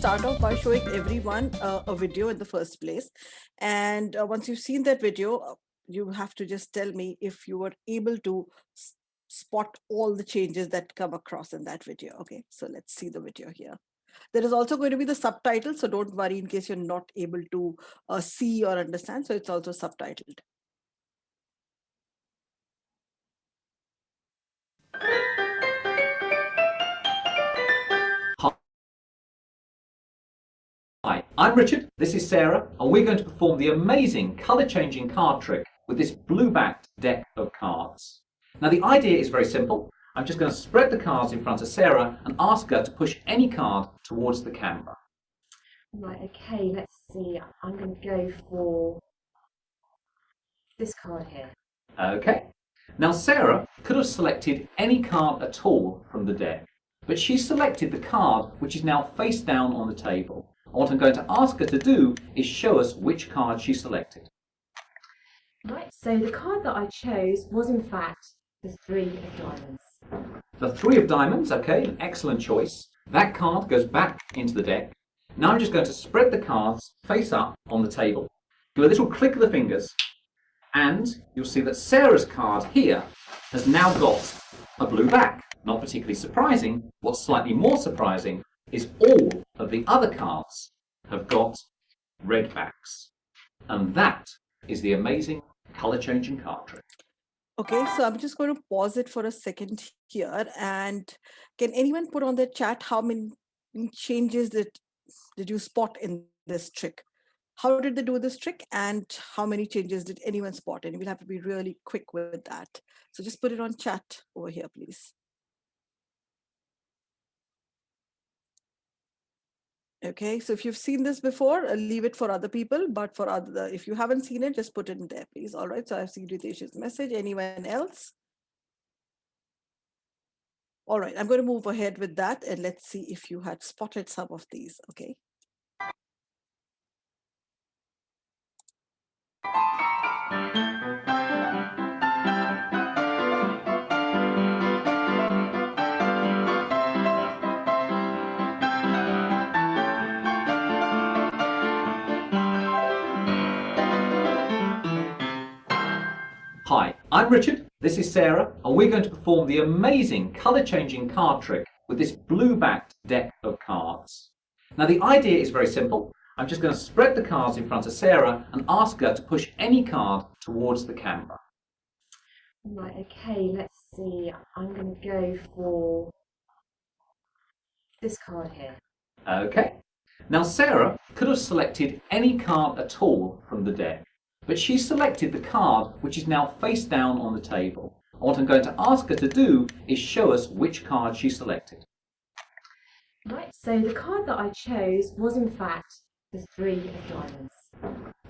Start off by showing everyone a video in the first place. And once you've seen that video, you have to just tell me if you were able to spot all the changes that come across in that video. Okay, so let's see the video here. There is also going to be the subtitle, so don't worry in case you're not able to see or understand. So it's also subtitled. Hi, I'm Richard, this is Sarah, and we're going to perform the amazing colour-changing card trick with this blue-backed deck of cards. Now the idea is very simple. I'm just going to spread the cards in front of Sarah and ask her to push any card towards the camera. Right, okay, let's see. I'm going to go for this card here. Okay. Now Sarah could have selected any card at all from the deck, but she selected the card which is now face down on the table. And what I'm going to ask her to do is show us which card she selected. Right, so the card that I chose was in fact the 3 of diamonds. The 3 of diamonds, okay, an excellent choice. That card goes back into the deck. Now I'm just going to spread the cards face up on the table. Do a little click of the fingers, and you'll see that Sarah's card here has now got a blue back. Not particularly surprising. What's slightly more surprising is all of the other cards have got red backs. And that is the amazing colour-changing card trick. Okay, so I'm just going to pause it for a second here. And can anyone put on the chat how many changes did you spot in this trick? How did they do this trick, and how many changes did anyone spot? And we'll have to be really quick with that. So just put it on chat over here, please. Okay, so if you've seen this before, leave it for other people, but for other, if you haven't seen it, just put it in there, please. All right, so I've seen Ritesh's message. Anyone else? All right, I'm going to move ahead with that, and let's see if you had spotted some of these. Okay. Hi, I'm Richard, this is Sarah, and we're going to perform the amazing colour-changing card trick with this blue-backed deck of cards. Now the idea is very simple. I'm just going to spread the cards in front of Sarah and ask her to push any card towards the camera. Right, okay, let's see. I'm going to go for this card here. Okay. Now Sarah could have selected any card at all from the deck, but she selected the card which is now face down on the table. And what I'm going to ask her to do is show us which card she selected. Right, so the card that I chose was in fact the 3 of diamonds.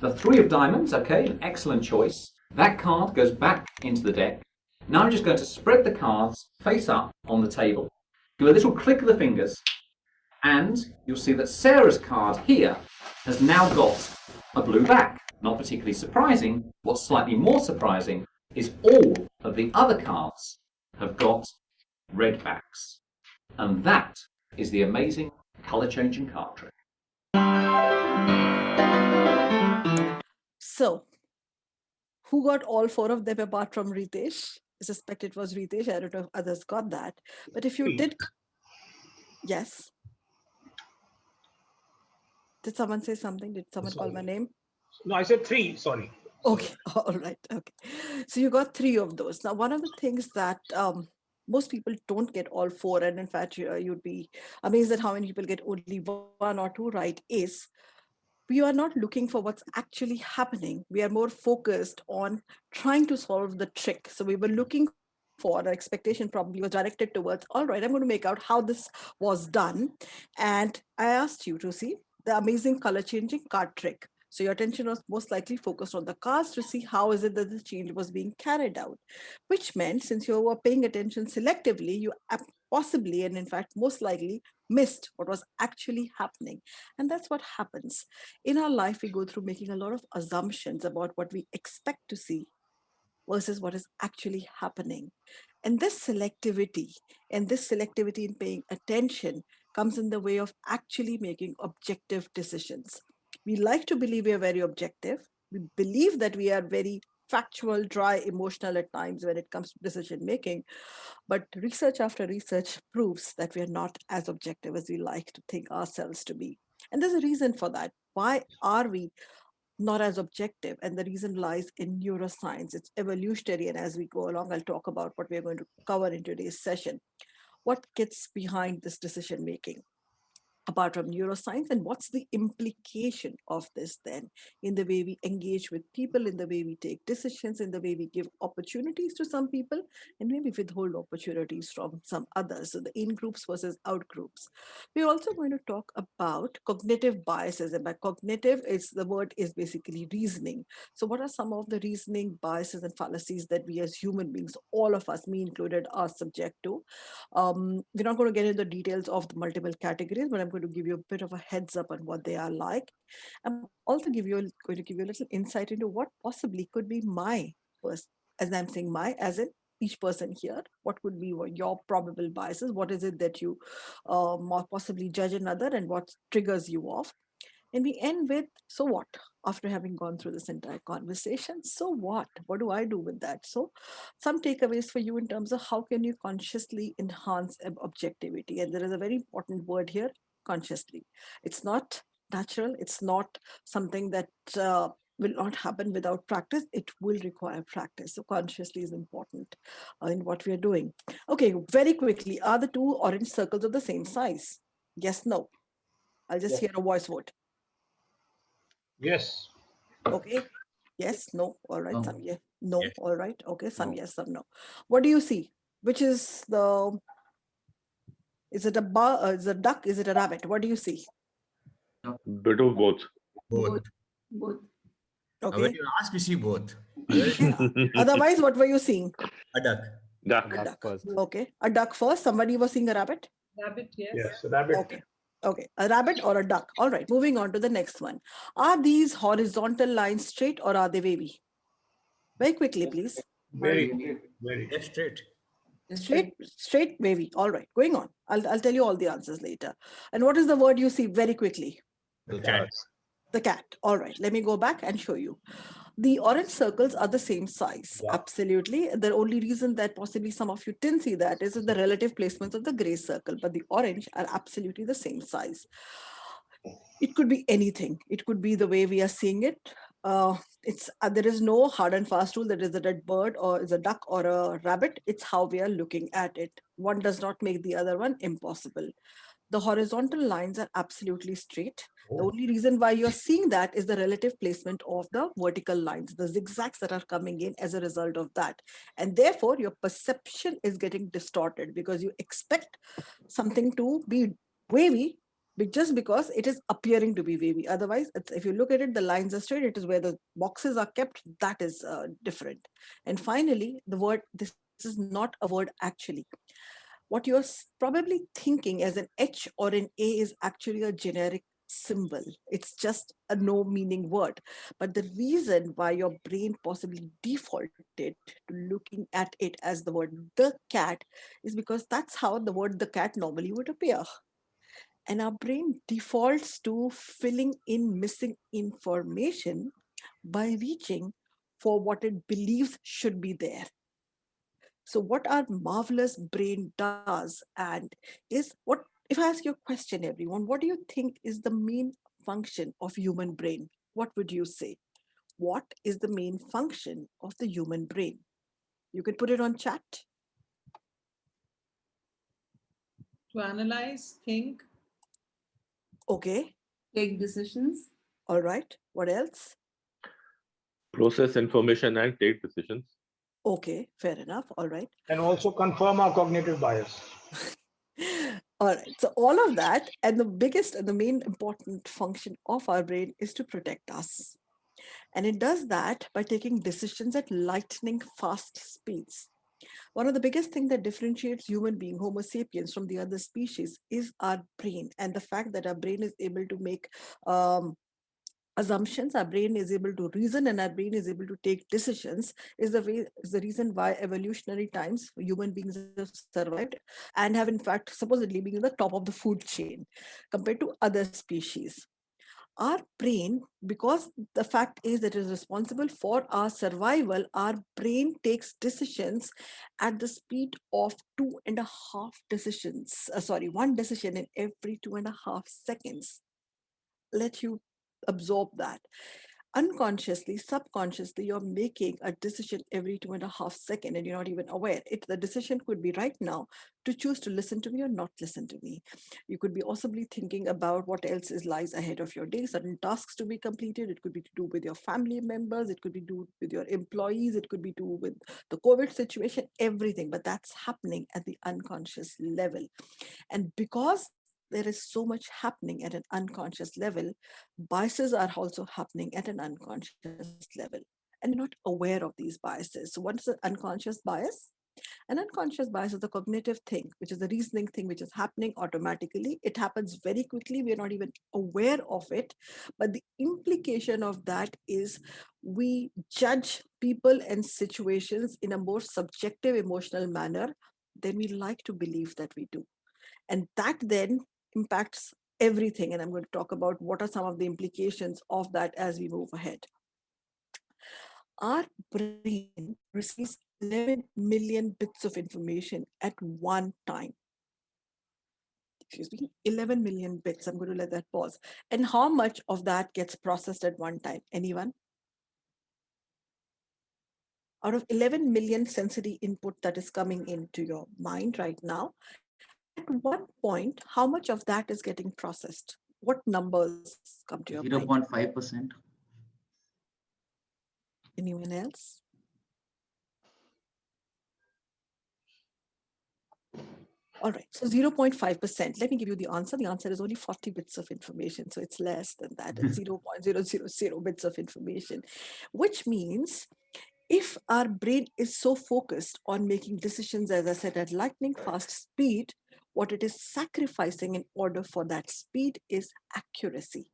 The 3 of diamonds, okay, an excellent choice. That card goes back into the deck. Now I'm just going to spread the cards face up on the table. Do a little click of the fingers, and you'll see that Sarah's card here has now got a blue back. Not particularly surprising. What's slightly more surprising is all of the other cards have got red backs. And that is the amazing colour-changing card trick. So, who got all 4 of them apart from Ritesh? I suspect it was Ritesh. I don't know if others got that. But if you did, yes. Did someone say something? Did someone call my name? No, I said 3, sorry. Okay, all right, okay. So you got 3 of those. Now, one of the things that most people don't get all 4, and in fact, you'd be amazed at how many people get only 1 or 2 right, is we are not looking for what's actually happening. We are more focused on trying to solve the trick. So we were looking for, our expectation probably was directed towards, all right, I'm going to make out how this was done. And I asked you to see the amazing color-changing card trick. So your attention was most likely focused on the cards to see how is it that the change was being carried out, which meant since you were paying attention selectively, you possibly, and in fact, most likely, missed what was actually happening. And that's what happens. In our life, we go through making a lot of assumptions about what we expect to see versus what is actually happening. And this selectivity in paying attention comes in the way of actually making objective decisions. We like to believe we are very objective. We believe that we are very factual, dry, emotional at times when it comes to decision making. But research after research proves that we are not as objective as we like to think ourselves to be. And there's a reason for that. Why are we not as objective? And the reason lies in neuroscience. It's evolutionary. And as we go along, I'll talk about what we're going to cover in today's session. What gets behind this decision making? Apart from neuroscience, and what's the implication of this then in the way we engage with people, in the way we take decisions, in the way we give opportunities to some people and maybe withhold opportunities from some others? So the in groups versus out groups. We're also going to talk about cognitive biases, and by cognitive, it's the word is basically reasoning. So what are some of the reasoning biases and fallacies that we as human beings, all of us, me included, are subject to? We're not going to get into the details of the multiple categories, but I'm going to give you a bit of a heads up on what they are like. I'm also going to give you a little insight into what possibly could be my first, as I'm saying my, as in each person here, what could be your probable biases? What is it that you more possibly judge another, and what triggers you off? And we end with, so what? After having gone through this entire conversation, so what? What do I do with that? So some takeaways for you in terms of how can you consciously enhance objectivity. And there is a very important word here, consciously. It's not natural. It's not something that will not happen without practice. It will require practice. So consciously is important in what we are doing. Okay, very quickly, are the two orange circles of the same size? Yes, no. I'll just hear a voice vote. Yes. Okay. Yes, no. All right. No. Some yes. No. Yes. All right. Okay. Some No. yes, some no. What do you see? Which is the, is it is it a duck? Is it a rabbit? What do you see? Bit of both. Both. Both. When Okay. you ask, we see both. Otherwise, what were you seeing? A duck. Duck. A duck. Okay. A duck first. Somebody was seeing a rabbit? Rabbit, yes. Yes. Rabbit. Okay. Okay. A rabbit or a duck. All right. Moving on to the next one. Are these horizontal lines straight or are they wavy? Very quickly, please. Very. Very. Yes, straight. Straight, wavy. All right. Going on. I'll tell you all the answers later. And what is the word you see very quickly? The cat. The cat. All right. Let me go back and show you. The orange circles are the same size. Yeah. Absolutely. The only reason that possibly some of you didn't see that is the relative placements of the gray circle, but the orange are absolutely the same size. It could be anything. It could be the way we are seeing it. There is no hard and fast rule that is a dead bird or is a duck or a rabbit. It's how we are looking at it. One does not make the other one impossible. The horizontal lines are absolutely straight. The only reason why you're seeing that is the relative placement of the vertical lines, the zigzags that are coming in as a result of that. And therefore, your perception is getting distorted because you expect something to be wavy just because it is appearing to be wavy. Otherwise, if you look at it, the lines are straight. It is where the boxes are kept. That is different. And finally, the word, this is not a word actually. What you're probably thinking as an H or an A is actually a generic symbol. It's just a no meaning word. But the reason why your brain possibly defaulted to looking at it as the word the cat is because that's how the word the cat normally would appear. And our brain defaults to filling in missing information by reaching for what it believes should be there. So what our marvelous brain does, and is what, if I ask you a question, everyone, what do you think is the main function of human brain? What would you say? What is the main function of the human brain? You could put it on chat. To analyze, think, Okay. take decisions. All right. What else? Process information and take decisions. Okay. Fair enough. All right. And also confirm our cognitive bias. All right. So all of that, and the biggest and the main important function of our brain is to protect us. And it does that by taking decisions at lightning fast speeds. One of the biggest things that differentiates human being, Homo sapiens, from the other species is our brain, and the fact that our brain is able to make um, assumptions, our brain is able to reason, and our brain is able to take decisions is the reason why evolutionary times human beings have survived and have in fact supposedly been in the top of the food chain compared to other species. Our brain, because the fact is that it is responsible for our survival, our brain takes decisions at the speed of 1 decision in every 2.5 seconds. Let you absorb that. Unconsciously, subconsciously, you're making a decision every 2.5 seconds and you're not even aware. The decision could be right now to choose to listen to me or not listen to me. You could be possibly thinking about what else is lies ahead of your day, certain tasks to be completed. It could be to do with your family members, it could be to do with your employees, it could be to do with the COVID situation, everything. But that's happening at the unconscious level. And because there is so much happening at an unconscious level, biases are also happening at an unconscious level. And we're not aware of these biases. So, what is an unconscious bias? An unconscious bias is the cognitive thing, which is the reasoning thing, which is happening automatically. It happens very quickly. We're not even aware of it. But the implication of that is we judge people and situations in a more subjective, emotional manner than we like to believe that we do. And that then impacts everything. And I'm going to talk about what are some of the implications of that as we move ahead. Our brain receives 11 million bits of information at one time. Excuse me, 11 million bits. I'm going to let that pause. And how much of that gets processed at one time? Anyone? Out of 11 million sensory input that is coming into your mind right now, at one point, how much of that is getting processed? What numbers come to your mind? 0.5%. Anyone else? All right, so 0.5%. Let me give you the answer. The answer is only 40 bits of information. So it's less than that. It's 0.000 bits of information, which means if our brain is so focused on making decisions, as I said, at lightning fast speed, what it is sacrificing in order for that speed is accuracy.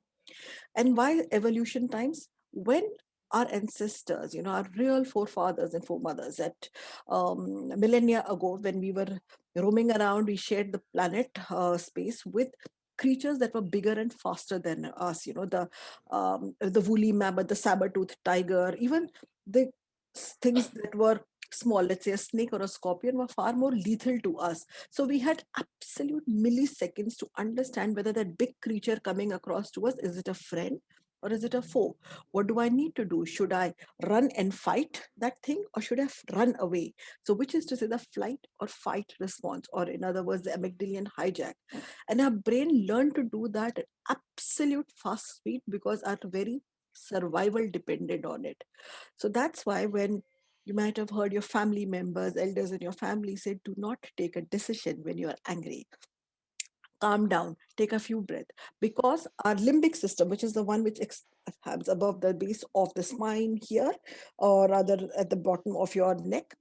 And why evolution times? When our ancestors, our real forefathers and foremothers at millennia ago, when we were roaming around, we shared the planet space with creatures that were bigger and faster than us. The woolly mammoth, the saber-toothed tiger, even the things that were small, let's say a snake or a scorpion, were far more lethal to us. So we had absolute milliseconds to understand whether that big creature coming across to us, is it a friend or is it a foe? What do I need to do? Should I run and fight that thing, or should I run away? So which is to say the flight or fight response, or in other words, the amygdalian hijack. And our brain learned to do that at absolute fast speed because our very survival depended on it. So that's why when you might have heard your family members, elders in your family say, do not take a decision when you are angry. Calm down, take a few breaths. Because our limbic system, which is the one which happens above the base of the spine here, or rather at the bottom of your neck,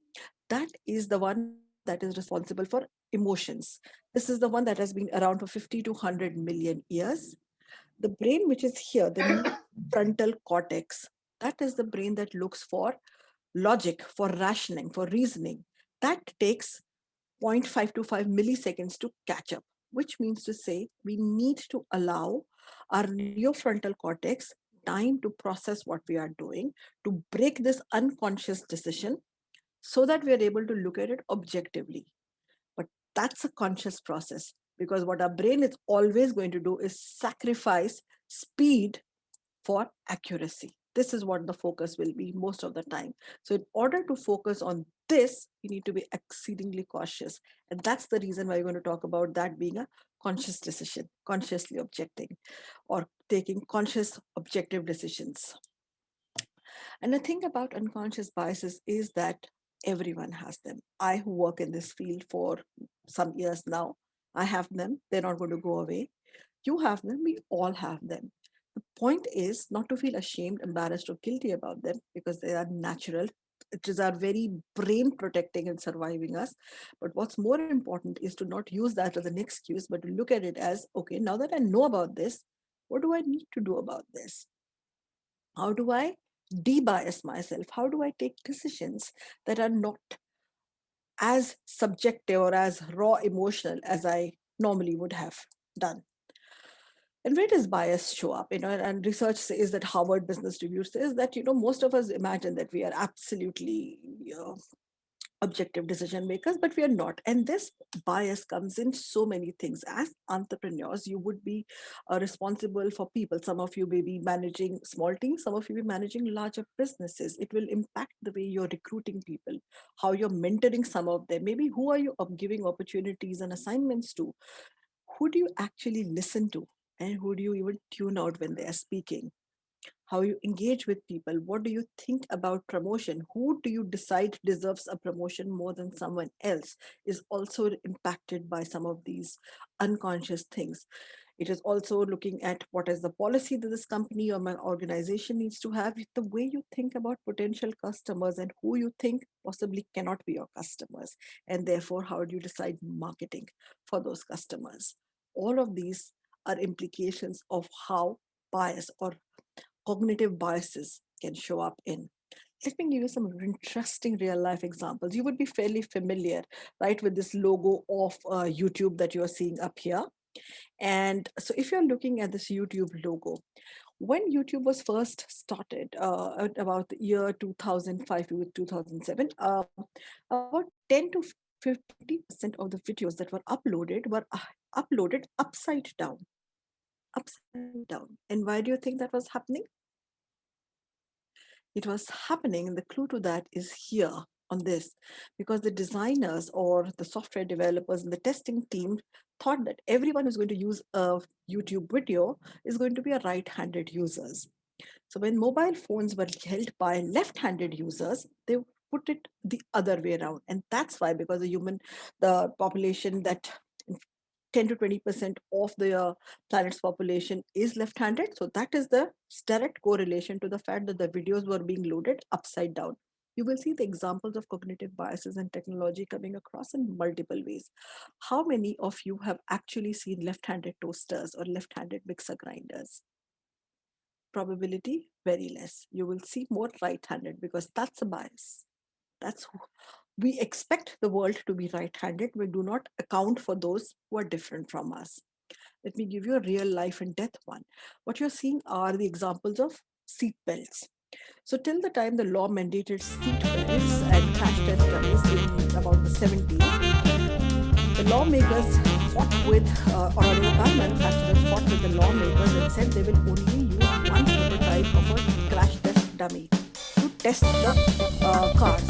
that is the one that is responsible for emotions. This is the one that has been around for 50 to 100 million years. The brain, which is here, the frontal cortex, that is the brain that looks for logic, for rationing, for reasoning. That takes zero point 0.5 to 5 milliseconds to catch up, which means to say we need to allow our neofrontal cortex time to process what we are doing, to break this unconscious decision so that we are able to look at it objectively. But that's a conscious process, because what our brain is always going to do is sacrifice speed for accuracy. This is what the focus will be most of the time. So in order to focus on this, you need to be exceedingly cautious. And that's the reason why we're going to talk about that being a conscious decision, consciously objecting or taking conscious objective decisions. And the thing about unconscious biases is that everyone has them. I, who work in this field for some years now, I have them. They're not going to go away. You have them. We all have them. The point is not to feel ashamed, embarrassed, or guilty about them, because they are natural. It is our very brain protecting and surviving us. But what's more important is to not use that as an excuse, but to look at it as, okay, now that I know about this, what do I need to do about this? How do I de-bias myself? How do I take decisions that are not as subjective or as raw emotional as I normally would have done? And where does bias show up? And research says that Harvard Business Review says that, most of us imagine that we are absolutely objective decision makers, but we are not. And this bias comes in so many things. As entrepreneurs, you would be responsible for people. Some of you may be managing small teams, some of you will be managing larger businesses. It will impact the way you're recruiting people, how you're mentoring some of them, maybe who are you giving opportunities and assignments to, who do you actually listen to, and who do you even tune out when they are speaking, how you engage with people, what do you think about promotion, who do you decide deserves a promotion more than someone else, is also impacted by some of these unconscious things. It is also looking at what is the policy that this company or my organization needs to have, the way you think about potential customers and who you think possibly cannot be your customers, and therefore how do you decide marketing for those customers. All of these are implications of how bias or cognitive biases can show up in. Let me give you some interesting real life examples. You would be fairly familiar, right, with this logo of YouTube that you are seeing up here. And so if you're looking at this YouTube logo, when YouTube was first started, at about the year 2005 to 2007, about 10 to 50% of the videos that were uploaded upside down. Upside down. And why do you think that was happening? It was happening, and the clue to that is here on this, because the designers or the software developers and the testing team thought that everyone who's going to use a YouTube video is going to be a right-handed users. So when mobile phones were held by left-handed users, they put it the other way around. And that's why, because the population that 10 to 20% of the planet's population is left-handed. So that is the direct correlation to the fact that the videos were being loaded upside down. You will see the examples of cognitive biases and technology coming across in multiple ways. How many of you have actually seen left-handed toasters or left-handed mixer grinders? Probability, very less. You will see more right-handed because that's a bias. We expect the world to be right-handed. We do not account for those who are different from us. Let me give you a real life and death one. What you're seeing are the examples of seat belts. So till the time the law mandated seat belts and crash test dummies in about the 70s, the lawmakers fought with, or the car manufacturers fought with the lawmakers and said they will only use one prototype of a crash test dummy to test the cars.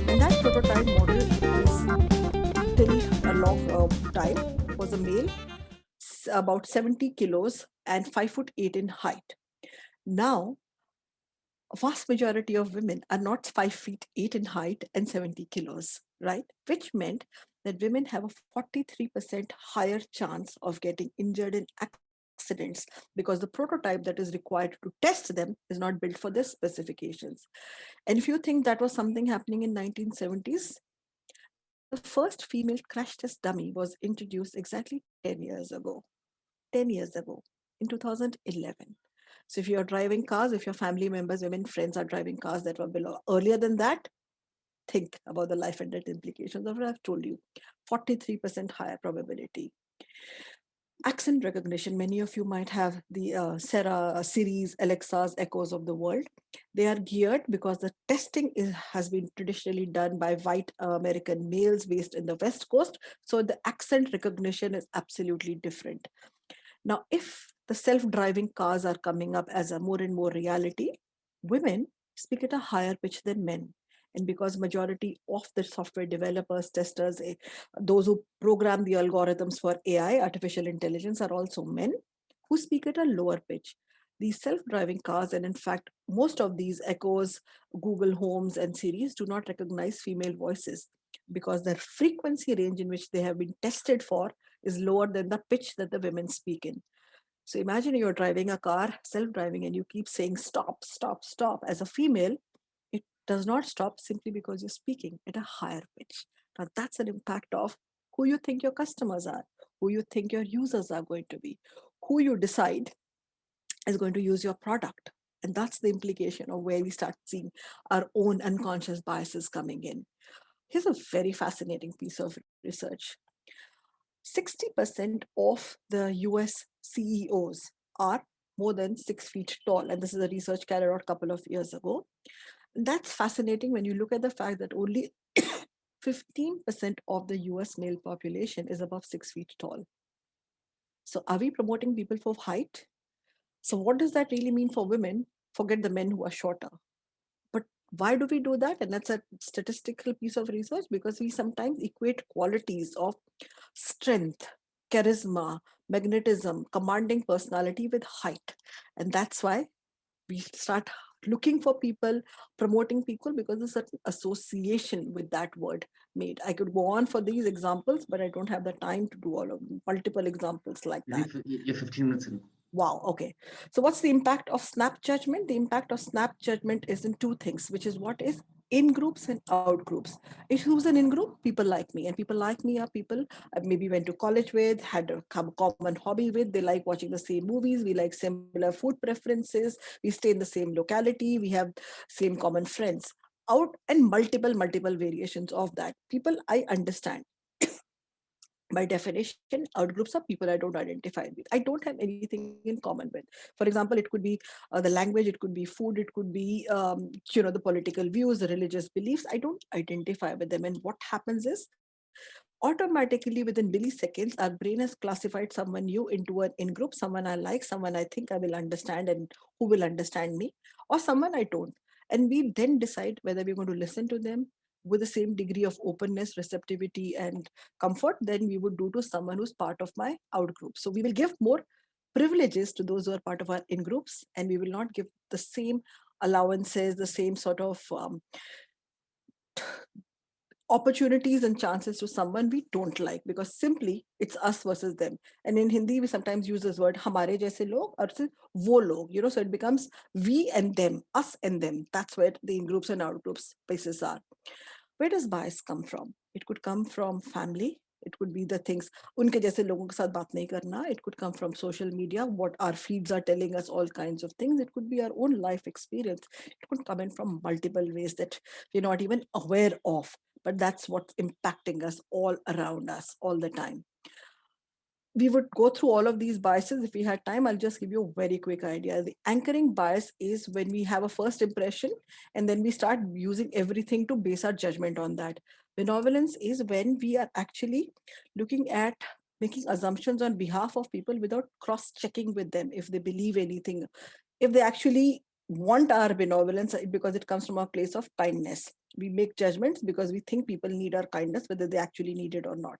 And that prototype model is till a long time was a male, about 70 kilos and 5'8" in height. Now, a vast majority of women are not 5'8" in height and 70 kilos, right? Which meant that women have a 43% higher chance of getting injured in accidents because the prototype that is required to test them is not built for their specifications. And if you think that was something happening in 1970s, the first female crash test dummy was introduced exactly 10 years ago. 10 years ago, in 2011. So if you're driving cars, if your family members, women friends are driving cars that were below earlier than that, think about the life and death implications of what I've told you. 43% higher probability. Accent recognition. Many of you might have the Sarah series, Alexa's, Echoes of the World. They are geared because the testing has been traditionally done by white American males based in the West Coast. So the accent recognition is absolutely different. Now, if the self-driving cars are coming up as a more and more reality, women speak at a higher pitch than men. And because majority of the software developers, testers, those who program the algorithms for AI, artificial intelligence, are also men who speak at a lower pitch. These self-driving cars, and in fact, most of these Echoes, Google Homes, and Series do not recognize female voices because their frequency range in which they have been tested for is lower than the pitch that the women speak in. So imagine you're driving a car, self-driving, and you keep saying stop, stop, stop. As a female, it does not stop simply because you're speaking at a higher pitch. Now, that's an impact of who you think your customers are, who you think your users are going to be, who you decide is going to use your product. And that's the implication of where we start seeing our own unconscious biases coming in. Here's a very fascinating piece of research. 60% of the US CEOs are more than 6 feet tall. And this is a research carried out a couple of years ago. That's fascinating when you look at the fact that only 15% of the US male population is above 6 feet tall. So are we promoting people for height? So what does that really mean for women? Forget the men who are shorter. But why do we do that? And that's a statistical piece of research because we sometimes equate qualities of strength, charisma, magnetism, commanding personality with height. And that's why we start looking for people, promoting people, because there's a certain association with that word made. I could go on for these examples, but I don't have the time to do all of them. Multiple examples like that. You're 15 minutes in. Wow. Okay. So what's the impact of snap judgment? The impact of snap judgment is in two things, which is what is in groups and out groups. If who's an in group, people like me, and people like me are people I maybe went to college with, had a common hobby with. They like watching the same movies. We like similar food preferences. We stay in the same locality. We have same common friends. Out and multiple variations of that. People I understand. By definition, outgroups are people I don't identify with. I don't have anything in common with. For example, it could be the language, it could be food, it could be the political views, the religious beliefs. I don't identify with them. And what happens is automatically within milliseconds, our brain has classified someone new into an in-group, someone I like, someone I think I will understand and who will understand me, or someone I don't. And we then decide whether we're going to listen to them with the same degree of openness, receptivity, and comfort than we would do to someone who's part of my out group. So we will give more privileges to those who are part of our in groups, and we will not give the same allowances, the same sort of opportunities and chances to someone we don't like, because simply it's us versus them. And in Hindi, we sometimes use this word hamare jaise log or wo log, so it becomes we and them, us and them. That's where the in groups and out groups spaces are. Where does bias come from? It could come from family. It could be the things, unke jaise logon ke sath baat nahi karna. It could come from social media, what our feeds are telling us, all kinds of things. It could be our own life experience. It could come in from multiple ways that we're not even aware of, but that's what's impacting us all around us all the time. We would go through all of these biases. If we had time, I'll just give you a very quick idea. The anchoring bias is when we have a first impression and then we start using everything to base our judgment on that. Benevolence is when we are actually looking at making assumptions on behalf of people without cross-checking with them if they believe anything, if they actually want our benevolence, because it comes from a place of kindness. We make judgments because we think people need our kindness, whether they actually need it or not.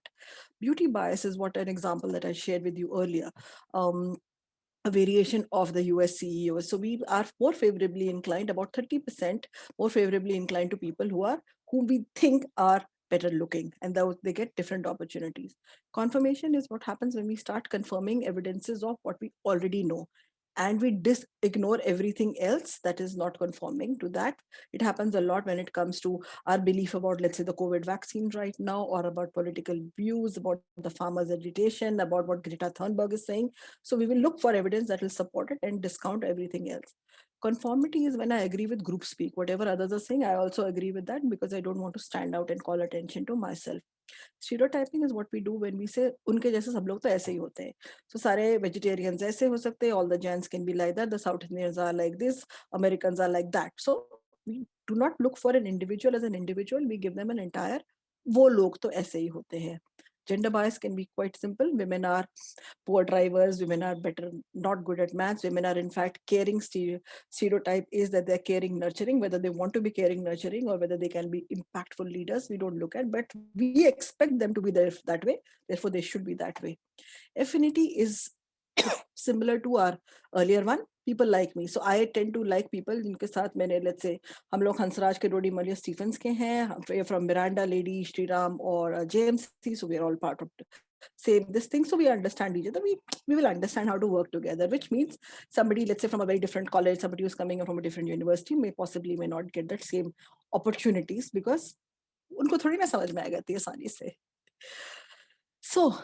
Beauty bias is what an example that I shared with you earlier. A variation of the US CEOs. So we are more favorably inclined, about 30% more favorably inclined to people who we think are better looking, and they get different opportunities. Confirmation is what happens when we start confirming evidences of what we already know, and we ignore everything else that is not conforming to that. It happens a lot when it comes to our belief about, let's say, the COVID vaccine right now, or about political views, about the farmers' agitation, about what Greta Thunberg is saying. So we will look for evidence that will support it and discount everything else. Conformity is when I agree with group speak. Whatever others are saying, I also agree with that because I don't want to stand out and call attention to myself. Stereotyping is what we do when we say उनके जैसे सब लोग तो ऐसे ही होते हैं. So सारे vegetarians ऐसे हो सकते हैं, all the Jains can be like that, the South Indians are like this, Americans are like that. So we do not look for an individual as an individual, we give them an entire वो लोग तो ऐसे ही होते हैं. Gender bias can be quite simple. Women are poor drivers, women are not good at maths, women are in fact caring. Stereotype is that they're caring, nurturing. Whether they want to be caring, nurturing, or whether they can be impactful leaders, we don't look at, but we expect them to be there that way, therefore they should be that way. Affinity is similar to our earlier one. People like me, so I tend to like people जिनके साथ मैंने, let's say, हम लोग हंसराज के, रोडी मलिया Stephen's के हैं, from Miranda, Lady, Sriram, or JMC, so we are all part of same this thing, so we understand each other. We will understand how to work together, which means somebody, let's say from a very different college, somebody who's coming from a different university may not get that same opportunities because उनको थोड़ी ना समझ में आएगा इतनी आसानी से. So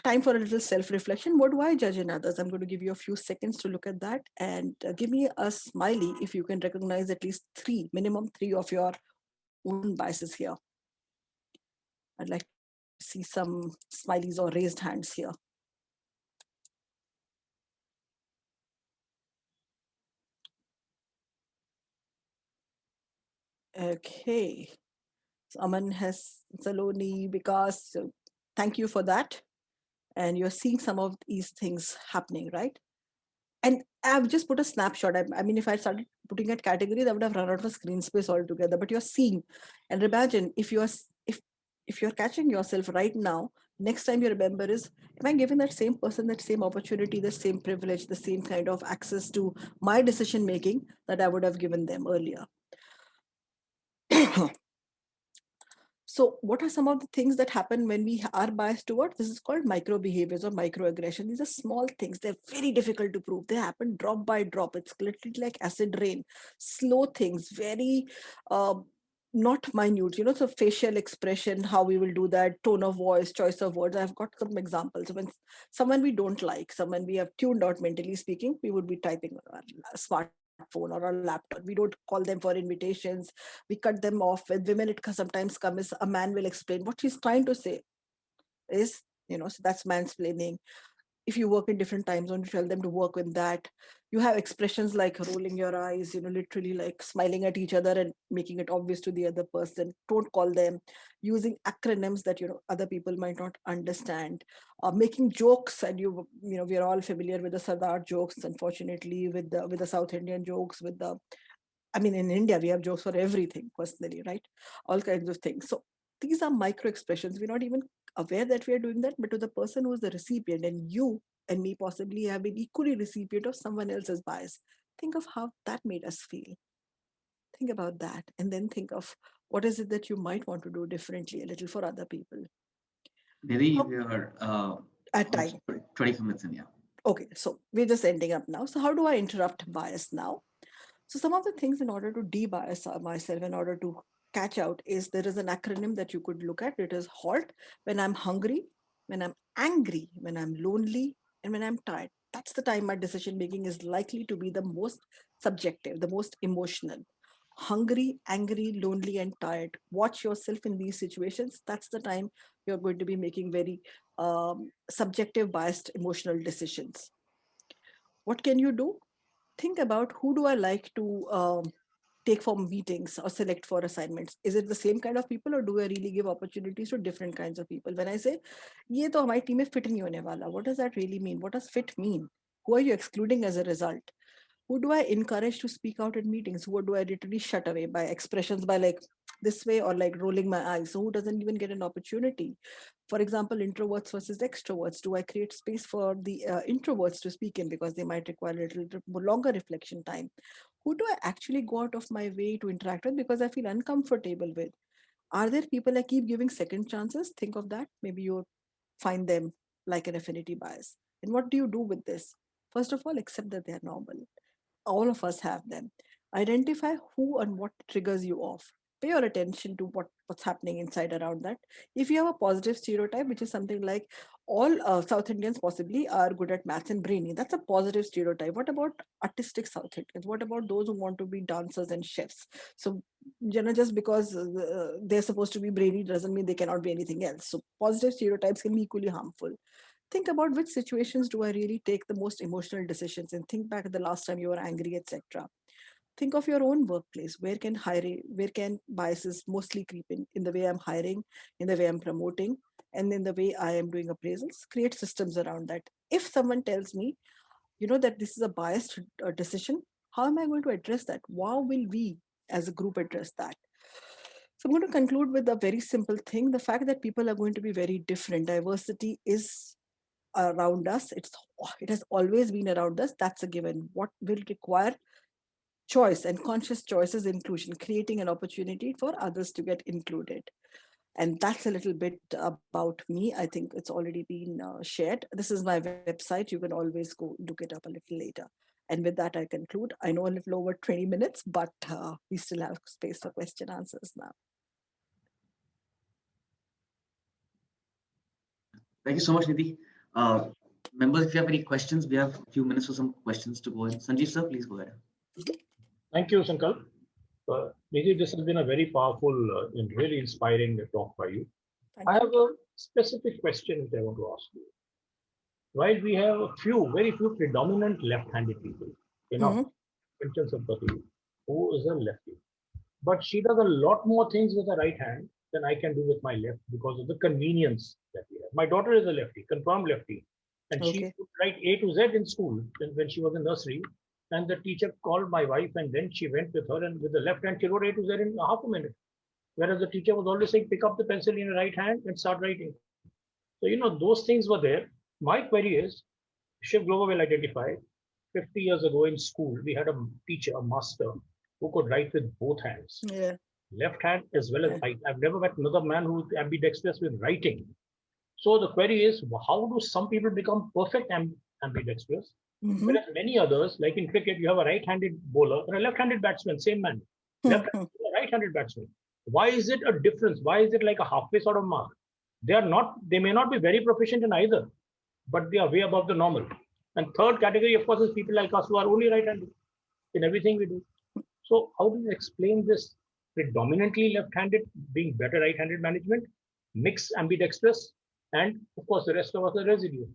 time for a little self-reflection. What do I judge in others? I'm going to give you a few seconds to look at that, and give me a smiley if you can recognize at least minimum three of your own biases here. I'd like to see some smileys or raised hands here. Okay. So Aman has Saloni, because thank you for that. And you're seeing some of these things happening, right? And I've just put a snapshot. I mean, if I started putting at categories, I would have run out of screen space altogether. But you're seeing, and imagine if you're catching yourself right now, next time you remember is, am I giving that same person that same opportunity, the same privilege, the same kind of access to my decision making that I would have given them earlier? So what are some of the things that happen when we are biased towards? This is called micro behaviors or microaggression. These are small things. They're very difficult to prove. They happen drop by drop. It's literally like acid rain. Slow things, very not minute. So facial expression, how we will do that, tone of voice, choice of words. I've got some examples. When someone we don't like, someone we have tuned out mentally speaking, we would be typing on our smartphone or our laptop. We don't call them for invitations. We cut them off. With women, it sometimes comes, a man will explain what she's trying to say is, so that's mansplaining. If you work in different time zones, you tell them to work with that. You have expressions like rolling your eyes, literally like smiling at each other and making it obvious to the other person. Don't call them. Using acronyms that other people might not understand. Making jokes, and we are all familiar with the Sardar jokes, unfortunately, with the South Indian jokes, in India, we have jokes for everything, personally, right? All kinds of things. So these are micro expressions. We're not even aware that we are doing that, but to the person who is the recipient, and you and me possibly have been equally recipient of someone else's bias. Think of how that made us feel. Think about that, and then think of what is it that you might want to do differently a little for other people. Nidhi, Oh, we are at time. 25 minutes in, yeah. Okay, so we're just ending up now. So how do I interrupt bias now? So some of the things in order to de-bias myself, in order to catch out, is there is an acronym that you could look at. It is HALT. When I'm hungry, when I'm angry, when I'm lonely, and when I'm tired. That's the time my decision making is likely to be the most subjective, the most emotional. Hungry, angry, lonely, and tired. Watch yourself in these situations. That's the time you're going to be making very subjective, biased, emotional decisions. What can you do? Think about, who do I like to take for meetings or select for assignments. Is it the same kind of people, or do I really give opportunities to different kinds of people? When I say, ये तो हमारी team में fit नहीं होने वाला, what does that really mean? What does fit mean? Who are you excluding as a result? Who do I encourage to speak out in meetings? Who do I literally shut away by expressions, by like this way or like rolling my eyes? So who doesn't even get an opportunity? For example, introverts versus extroverts. Do I create space for the introverts to speak in because they might require a little longer reflection time? Who do I actually go out of my way to interact with because I feel uncomfortable with? Are there people I keep giving second chances? Think of that. Maybe you find them like an affinity bias. And what do you do with this? First of all, accept that they're normal. All of us have them. Identify who and what triggers you off. Pay your attention to what's happening inside around that. If you have a positive stereotype, which is something like all South Indians possibly are good at maths and brainy, that's a positive stereotype. What about artistic South Indians? What about those who want to be dancers and chefs? So, just because they're supposed to be brainy doesn't mean they cannot be anything else. So positive stereotypes can be equally harmful. Think about which situations do I really take the most emotional decisions, and think back at the last time you were angry, etc. Think of your own workplace. Where can biases mostly creep in the way I'm hiring, in the way I'm promoting, and in the way I am doing appraisals? Create systems around that. If someone tells me, that this is a biased decision, how am I going to address that? How will we as a group address that? So I'm going to conclude with a very simple thing. The fact that people are going to be very different. Diversity is around us. It has always been around us. That's a given. What will require choice and conscious choices, inclusion, creating an opportunity for others to get included. And that's a little bit about me. I think it's already been shared. This is my website. You can always go look it up a little later. And with that, I conclude. I know a little over 20 minutes, but we still have space for question answers now. Thank you so much, Nidhi. Members, if you have any questions, we have a few minutes for some questions to go in. Sanjeev sir, please go ahead. Thank you, Sankalp. Nidhi, this has been a very powerful and really inspiring talk by you. Thank I you. have a specific question which I want to ask you. While we have a few, very few predominant left-handed people, instance of Pati, who is a lefty, but she does a lot more things with the right hand than I can do with my left because of the convenience that we have. My daughter is a lefty, confirmed lefty, and she Okay. could write A to Z in school when she was in nursery. And the teacher called my wife, and then she went with her, and with the left hand, she wrote A to Z in half a minute. Whereas the teacher was always saying, pick up the pencil in your right hand and start writing. So, those things were there. My query is, Shiv Glover will identify, 50 years ago in school, we had a teacher, a master, who could write with both hands. Yeah. Left hand as well as right. I've never met another man who is ambidextrous with writing. So the query is, how do some people become perfect ambidextrous? Whereas many others, like in cricket, you have a right-handed bowler and a left-handed batsman, same man. Left-handed, right-handed batsman. Why is it a difference? Why is it like a halfway sort of mark? They may not be very proficient in either, but they are way above the normal. And third category, of course, is people like us who are only right-handed in everything we do. So how do you explain this predominantly left-handed being better right-handed management, mixed ambidextrous, and of course the rest of us are residue?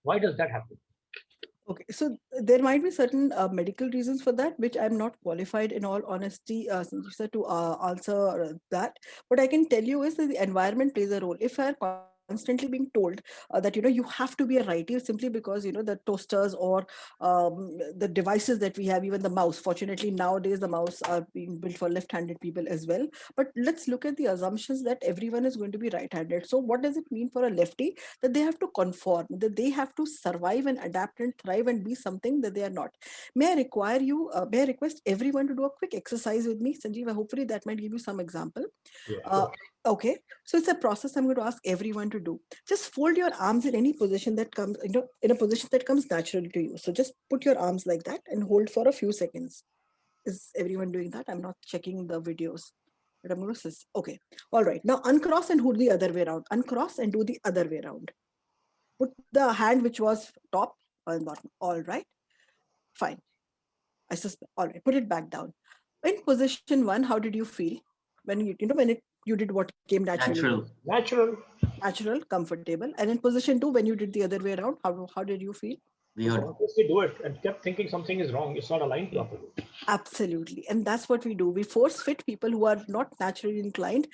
Why does that happen? Okay, so there might be certain medical reasons for that, which I'm not qualified, in all honesty, Sanjeev sir, to answer that. What I can tell you is that the environment plays a role. If I'm constantly being told that you have to be a righty simply because the toasters or the devices that we have, even the mouse. Fortunately, nowadays the mouse are being built for left-handed people as well. But let's look at the assumptions that everyone is going to be right-handed. So what does it mean for a lefty? That they have to conform, that they have to survive and adapt and thrive and be something that they are not. May I request everyone to do a quick exercise with me, Sanjeev? Hopefully that might give you some example. Yeah. Okay, so it's a process I'm going to ask everyone to do. Just fold your arms in any position that comes, in a position that comes naturally to you. So just put your arms like that and hold for a few seconds. Is everyone doing that? I'm not checking the videos, but I'm going to say, okay. All right, now uncross and do the other way around. Uncross and do the other way around. Put the hand which was top on bottom. All right, fine. I suspect. All right, put it back down. In position one, how did you feel when you did what came naturally? Natural, comfortable. And in position two, when you did the other way around, how did you feel? We obviously do it and kept thinking something is wrong. It's not aligned properly. Absolutely. And that's what we do. We force fit people who are not naturally inclined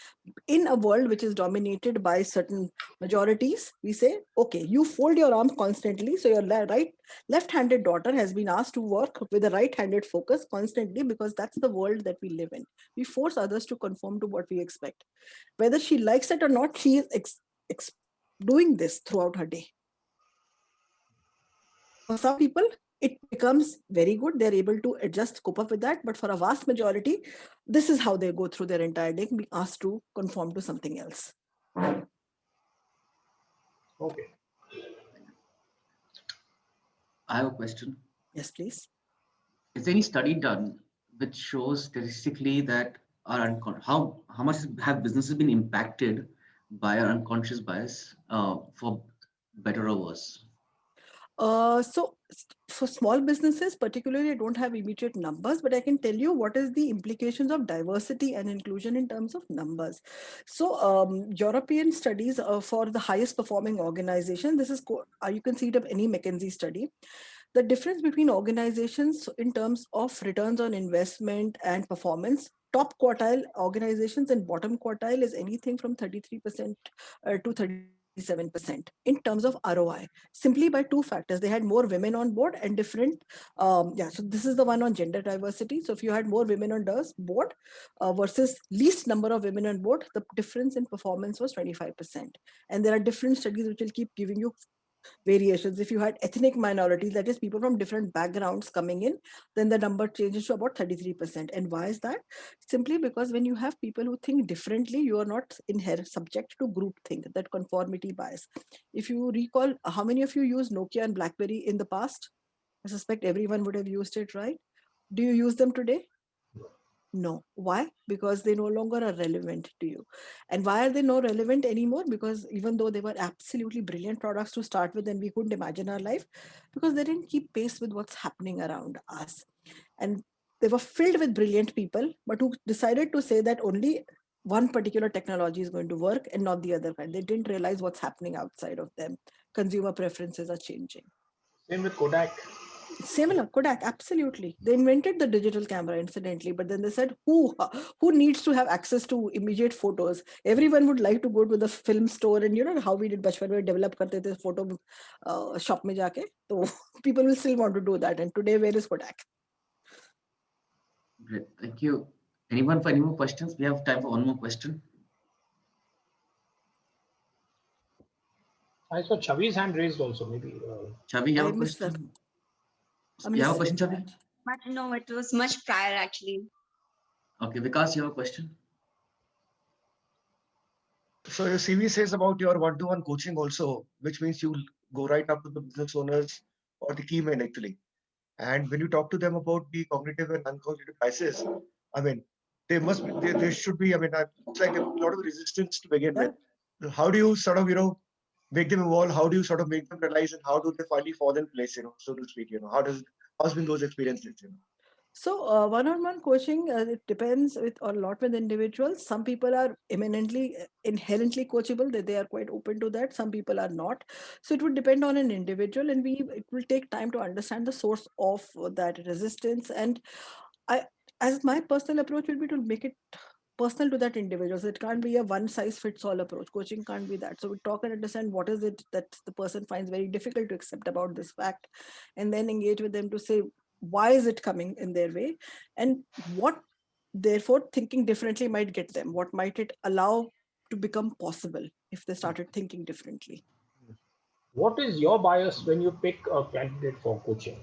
in a world which is dominated by certain majorities. We say, okay, you fold your arm constantly. So your left-handed daughter has been asked to work with a right-handed focus constantly because that's the world that we live in. We force others to conform to what we expect. Whether she likes it or not, she is doing this throughout her day. For some people, it becomes very good. They're able to adjust, cope up with that. But for a vast majority, this is how they go through their entire day, being asked to conform to something else. Okay. I have a question. Yes, please. Is there any study done which shows statistically that how much have businesses been impacted by our unconscious bias for better or worse? So for small businesses, particularly, I don't have immediate numbers, but I can tell you what is the implications of diversity and inclusion in terms of numbers. So European studies for the highest performing organization, this is, you can see it of any McKinsey study. The difference between organizations in terms of returns on investment and performance, top quartile organizations and bottom quartile is anything from 33% to 37% in terms of ROI, simply by two factors. They had more women on board and different, so this is the one on gender diversity. So if you had more women on board versus least number of women on board, the difference in performance was 25%. And there are different studies which will keep giving you variations. If you had ethnic minorities, that is people from different backgrounds coming in, then the number changes to about 33%. And why is that? Simply because when you have people who think differently, you are not inherent subject to group think, that conformity bias. If you recall, how many of you used Nokia and BlackBerry in the past? I suspect everyone would have used it, right? Do you use them today? No. Why? Because they no longer are relevant to you. And why are they not relevant anymore? Because even though they were absolutely brilliant products to start with and we couldn't imagine our life, because they didn't keep pace with what's happening around us. And they were filled with brilliant people, but who decided to say that only one particular technology is going to work and not the other kind. They didn't realize what's happening outside of them. Consumer preferences are changing. Same with Kodak. Similar, Kodak, absolutely. They invented the digital camera, incidentally, but then they said, who needs to have access to immediate photos? Everyone would like to go to the film store, and you know how we did bachpan mein develop karte the photo shop mein jaake. So people will still want to do that. And today, where is Kodak? Great, thank you. Anyone for any more questions? We have time for one more question. I saw Chavi's hand raised also. Maybe. Chavi, you have I a missed that. question? I'm You have a missing question, Chavi? that. But no, it was much prior actually. Okay, Vikas, you have a question? So your CV says about your one-to-one coaching also, which means you go right up to the business owners or the key men actually. And when you talk to them about the cognitive and uncognitive biases, I mean, there should be, I mean, it's like a lot of resistance to begin with. How do you sort of, make them evolve? How do you sort of make them realize, and how do they finally fall in place, so to speak, how's been those experiences, So one-on-one coaching, it depends a lot with individuals. Some people are inherently coachable, that they are quite open to that. Some people are not. So it would depend on an individual, and it will take time to understand the source of that resistance. And as my personal approach will be to make it personal to that individual. So it can't be a one size fits all approach. Coaching can't be that. So we talk and understand what is it that the person finds very difficult to accept about this fact, and then engage with them to say, why is it coming in their way, and what therefore thinking differently might get them, what might it allow to become possible if they started thinking differently. What is your bias when you pick a candidate for coaching?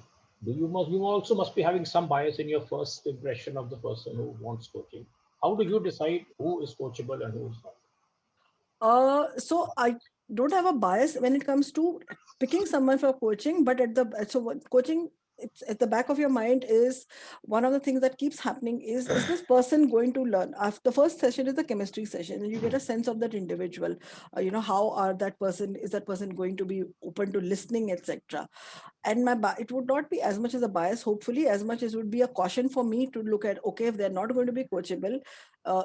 You also must be having some bias in your first impression of the person who wants coaching. How do you decide who is coachable and who is not? So I don't have a bias when it comes to picking someone for coaching, but coaching, it's at the back of your mind is one of the things that keeps happening is this person going to learn? After the first session is the chemistry session, and you get a sense of that individual. How is that person going to be open to listening, etc. And it would not be as much as a bias, hopefully, as much as would be a caution for me to look at, okay, if they're not going to be coachable,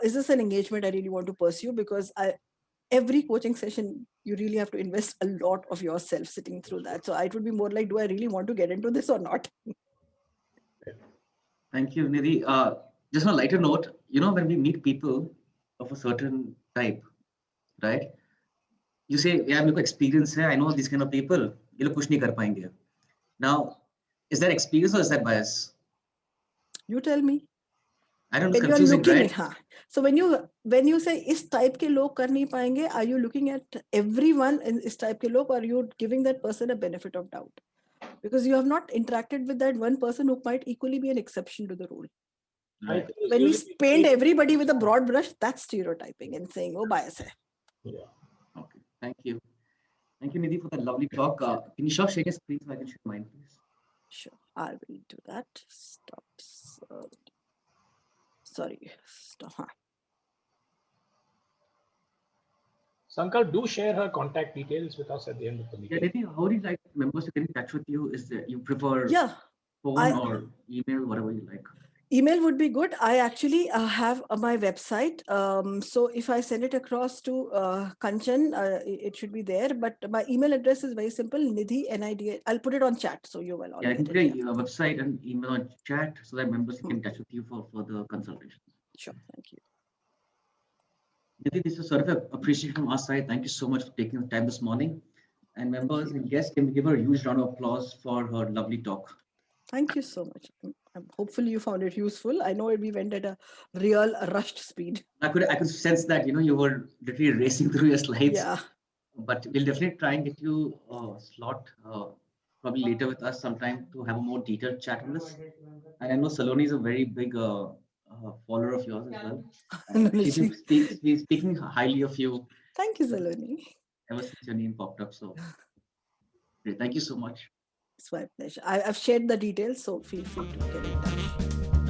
is this an engagement I really want to pursue? Because every coaching session, you really have to invest a lot of yourself sitting through that. So it would be more like, do I really want to get into this or not? Thank you, Nidhi. Just on a lighter note, when we meet people of a certain type, right? You say, yeah, I have experience here. I know these kind of people. You push nahi kar payenge. Now, is that experience or is that bias? You tell me. I don't know. When It's confusing, right? So when you say is type ke log kar nahi payenge, are you looking at everyone in is type ke log, or are you giving that person a benefit of doubt? Because you have not interacted with that one person who might equally be an exception to the rule. Right. When we paint everybody with a broad brush, that's stereotyping and saying, oh, bias hai. Yeah. Okay. Thank you. Thank you, Nidhi, for that lovely talk. Can you share your screen so I can share mine, please? Sure, I will do that. Stop. Sorry. Stop. Sankar, do share her contact details with us at the end of the meeting. Yeah, Nidhi, how do you like members to get in touch with you? Is that you prefer phone or email, whatever you like? Email would be good. I actually have my website. So if I send it across to Kanchan, it should be there. But my email address is very simple, Nidhi, N-I-D-H. I'll put it on chat, so you will all I can get put it. your website and email on chat so that members can get in touch with you for further consultations. Sure, thank you. Nidhi, this is sort of an appreciation from our side. Thank you so much for taking the time this morning. And members and guests can give her a huge round of applause for her lovely talk. Thank you so much. Hopefully you found it useful. I know we went at a real rushed speed. I could sense that, you were literally racing through your slides. Yeah. but we'll definitely try and get you a slot probably later with us sometime to have a more detailed chat on this. And I know Saloni is a very big follower of yours as well. No, no, She's been speaking highly of you Thank you, Saloni. ever since your name popped up. So great. Thank you so much. It's my pleasure. I've shared the details, so feel free to get in touch.